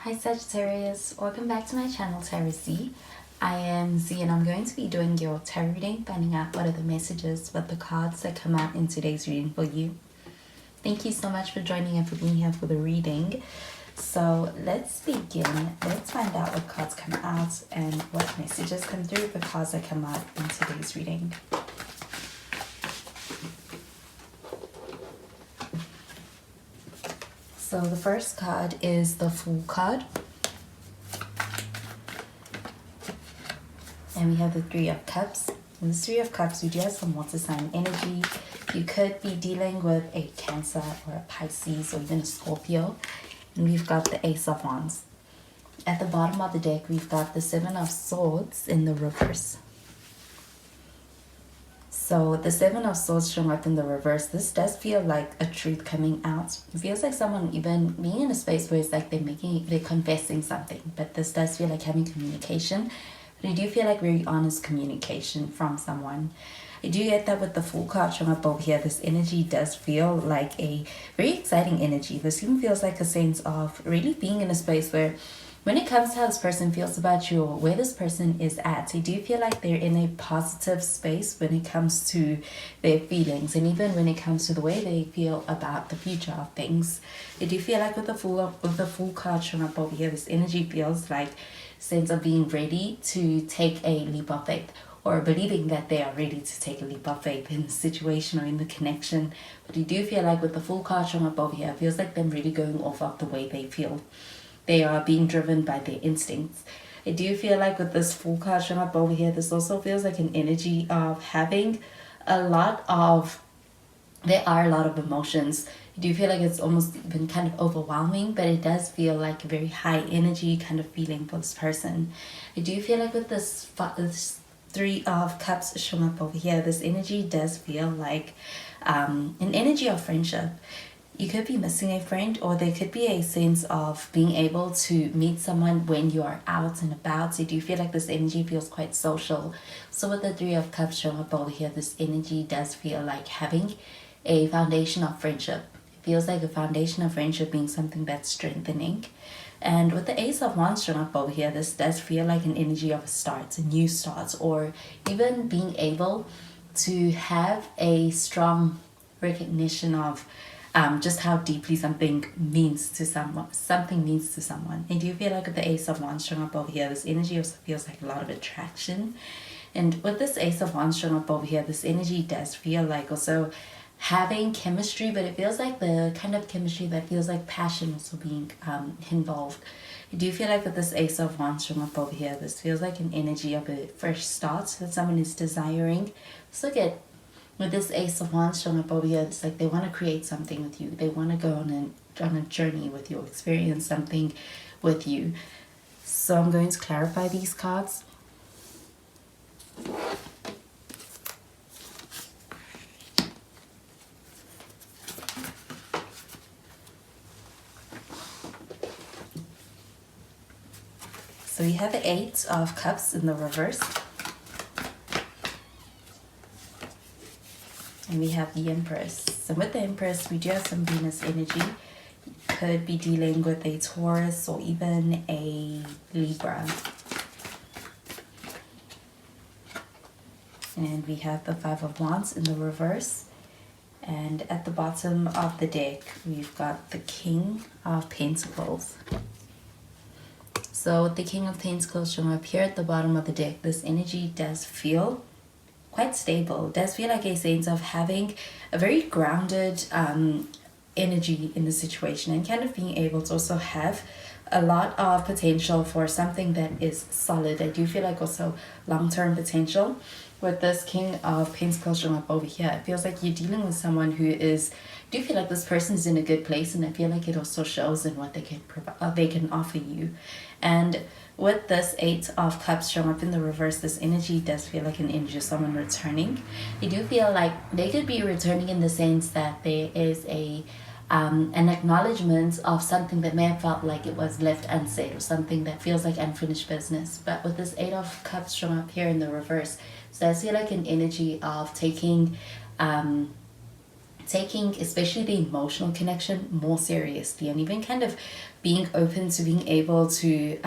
Hi Sagittarius, welcome back to my channel Tarot Z. I am Z and I'm going to be doing your tarot reading, finding out what are the messages, what the cards that come out in today's reading for you. Thank you so much for joining and for being here for the reading. So let's begin. Let's find out what cards come out and what messages come through the cards that come out in today's reading. So the first card is the Fool card. And we have the Three of Cups. In the Three of Cups, we do have some water sign energy. You could be dealing with a Cancer or a Pisces or even a Scorpio. And we've got the Ace of Wands. At the bottom of the deck, we've got the Seven of Swords in the reverse. So the Seven of Swords showing up in the reverse, this does feel like a truth coming out. It feels like someone even being in a space where it's like they're confessing something. But this does feel like having communication. But I do feel like very honest communication from someone. I do get that with the Fool card showing up over here. This energy does feel like a very exciting energy. This even feels like a sense of really being in a space where when it comes to how this person feels about you or where this person is at, I do feel like they're in a positive space when it comes to their feelings and even when it comes to the way they feel about the future of things. I do feel like with the Fool card showing up over here, this energy feels like a sense of being ready to take a leap of faith, or believing that they are ready to take a leap of faith in the situation or in the connection. But you do feel like with the Fool card showing up over here, it feels like them really going off of the way they feel. They are being driven by their instincts. I do feel like with this Fool card showing up over here, this also feels like an energy of having there are a lot of emotions. I do feel like it's almost been kind of overwhelming, but it does feel like a very high energy kind of feeling for this person. I do feel like with this Three of Cups showing up over here, this energy does feel like an energy of friendship. You could be missing a friend, or there could be a sense of being able to meet someone when you are out and about. So I do feel like this energy feels quite social. So with the Three of Cups showing up over here, this energy does feel like having a foundation of friendship. It feels like a foundation of friendship being something that's strengthening. And with the Ace of Wands showing up over here, this does feel like an energy of a start, a new start, or even being able to have a strong recognition of just how deeply something means to someone. I do feel like with the Ace of Wands showing up over here, this energy also feels like a lot of attraction. And with this Ace of Wands showing up over here, this energy does feel like also having chemistry, but it feels like the kind of chemistry that feels like passion also being involved. I do feel like with this Ace of Wands showing up over here, this feels like an energy of a fresh start that someone is desiring. Let's look at with this Ace of Wands showing up over here, it's like they want to create something with you. They want to go on a journey with you, experience something with you. So I'm going to clarify these cards. So we have the Eight of Cups in the reverse. And we have the Empress. So with the Empress, we do have some Venus energy. You could be dealing with a Taurus or even a Libra. And we have the Five of Wands in the reverse. And at the bottom of the deck, we've got the King of Pentacles. So with the King of Pentacles showing up here at the bottom of the deck, this energy does feel quite stable. It does feel like a sense of having a very grounded energy in the situation and kind of being able to also have a lot of potential for something that is solid. I do feel like also long-term potential. With this King of Pentacles showing up over here, it feels like you're dealing with someone who is, I do feel like this person is in a good place, and I feel like it also shows in what they can provide, they can offer you. And with this Eight of Cups showing up in the reverse, this energy does feel like an energy of someone returning. I do feel like they could be returning in the sense that there is an acknowledgement of something that may have felt like it was left unsaid, or something that feels like unfinished business. But with this Eight of Cups showing up here in the reverse, so I feel like an energy of taking taking especially the emotional connection more seriously, and even kind of being open to being able to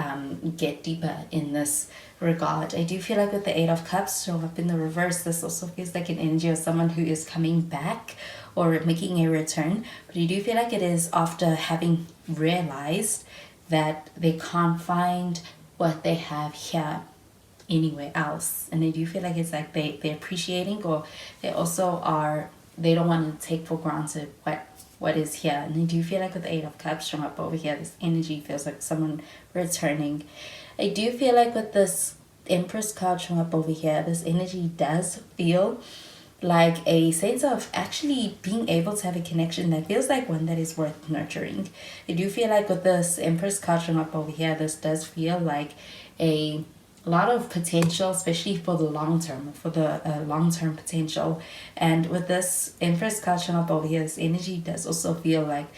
get deeper in this regard. I do feel like with the Eight of Cups showing up in the reverse, this also feels like an energy of someone who is coming back or making a return, but I do feel like it is after having realized that they can't find what they have here anywhere else. And I do feel like it's like they're appreciating, or they also are, they don't want to take for granted what is here. And I do feel like with the Eight of Cups showing up over here, this energy feels like someone returning. I do feel like with this Empress card showing up over here, this energy does feel like a sense of actually being able to have a connection that feels like one that is worth nurturing. I do feel like with this Empress card showing up over here, this does feel like a lot of potential, especially for the long term, for the long-term potential. And with this Empress card showing up over here, this energy does also feel like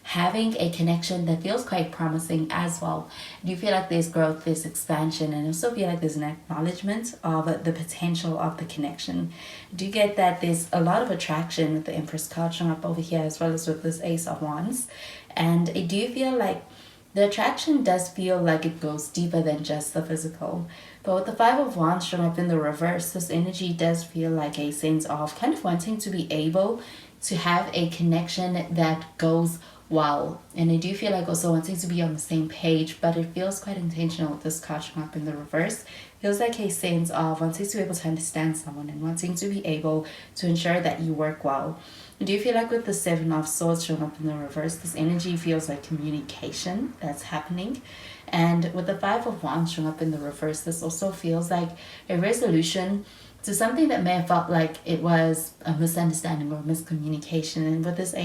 having a connection that feels quite promising as well. I do feel like there's growth, there's expansion, and I also feel like there's an acknowledgement of the potential of the connection. I do get that there's a lot of attraction with the Empress card showing up over here, as well as with this Ace of Wands. And I do feel like the attraction does feel like it goes deeper than just the physical. But with the Five of Wands showing up in the reverse, this energy does feel like a sense of kind of wanting to be able to have a connection that goes well. And I do feel like also wanting to be on the same page, but it feels quite intentional with this card showing up in the reverse. It feels like a sense of wanting to be able to understand someone and wanting to be able to ensure that you work well. I do feel like with the Seven of Swords showing up in the reverse, this energy feels like communication that's happening. And with the Five of Wands showing up in the reverse, this also feels like a resolution to something that may have felt like it was a misunderstanding or miscommunication. And with this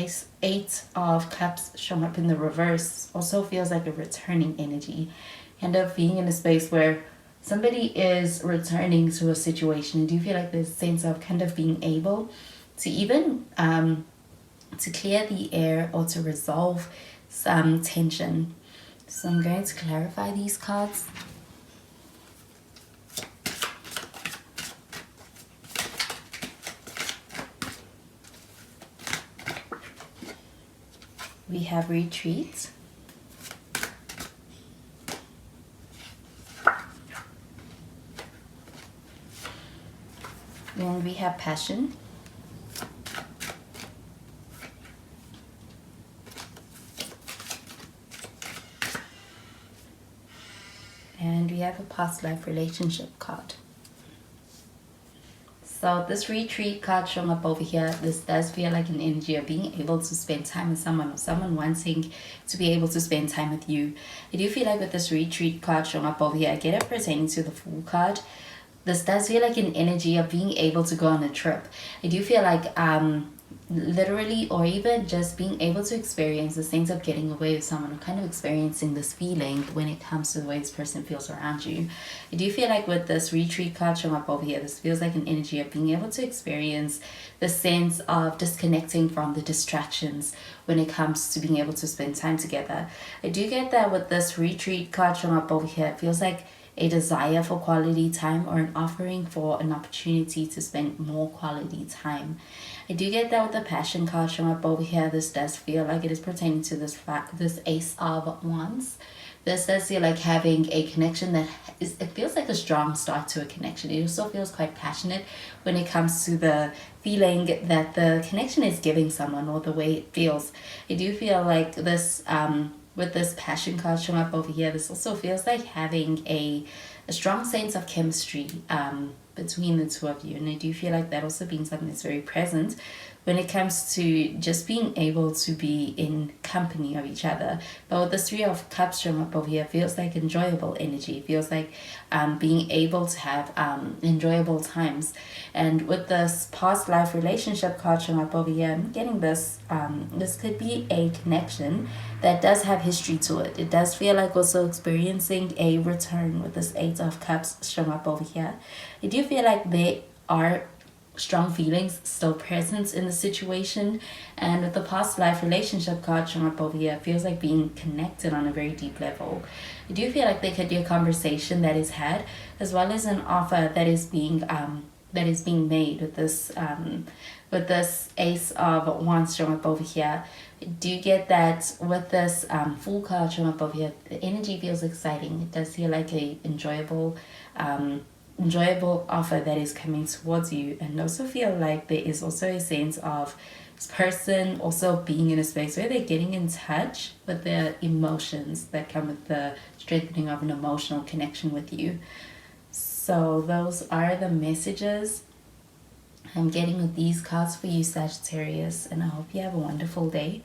Eight of Cups showing up in the reverse, also feels like a returning energy. Kind of being in a space where somebody is returning to a situation. I do feel like there's a sense of kind of being able to even to clear the air or to resolve some tension. So I'm going to clarify these cards. We have retreat. And we have passion. And we have a past life relationship card. So this retreat card showing up over here, this does feel like an energy of being able to spend time with someone, or someone wanting to be able to spend time with you. I do feel like with this retreat card showing up over here, I get it pertaining to the Fool card. This does feel like an energy of being able to go on a trip. I do feel like literally, or even just being able to experience the sense of getting away with someone, or kind of experiencing this feeling when it comes to the way this person feels around you. I do feel like with this retreat card showing up over here, this feels like an energy of being able to experience the sense of disconnecting from the distractions when it comes to being able to spend time together. I do get that with this retreat card showing up over here, it feels like a desire for quality time, or an offering for an opportunity to spend more quality time. I do get that with the passion card showing up over here. This does feel like it is pertaining to this Ace of Wands. This does feel like having a connection that is, it feels like a strong start to a connection. It also feels quite passionate when it comes to the feeling that the connection is giving someone, or the way it feels. I do feel like this with this passion card showing up over here, this also feels like having a strong sense of chemistry between the two of you. And I do feel like that also being something that's very present when it comes to just being able to be in company of each other. But with the Three of Cups showing up over here, feels like enjoyable energy. It feels like being able to have enjoyable times. And with this past life relationship card showing up over here, I'm getting this, this could be a connection that does have history to it. It does feel like also experiencing a return with this Eight of Cups showing up over here. I do feel like they are strong feelings still present in the situation. And with the past life relationship card showing up over here, it feels like being connected on a very deep level. I do feel like there could be a conversation that is had, as well as an offer that is being that is being made with this Ace of Wands showing up over here. Do you get that with this Fool card showing up over here? The energy feels exciting. It does feel like a enjoyable offer that is coming towards you, and also feel like there is also a sense of this person also being in a space where they're getting in touch with the emotions that come with the strengthening of an emotional connection with you. So those are the messages I'm getting with these cards for you, Sagittarius, and I hope you have a wonderful day.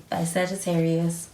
Bye, Sagittarius.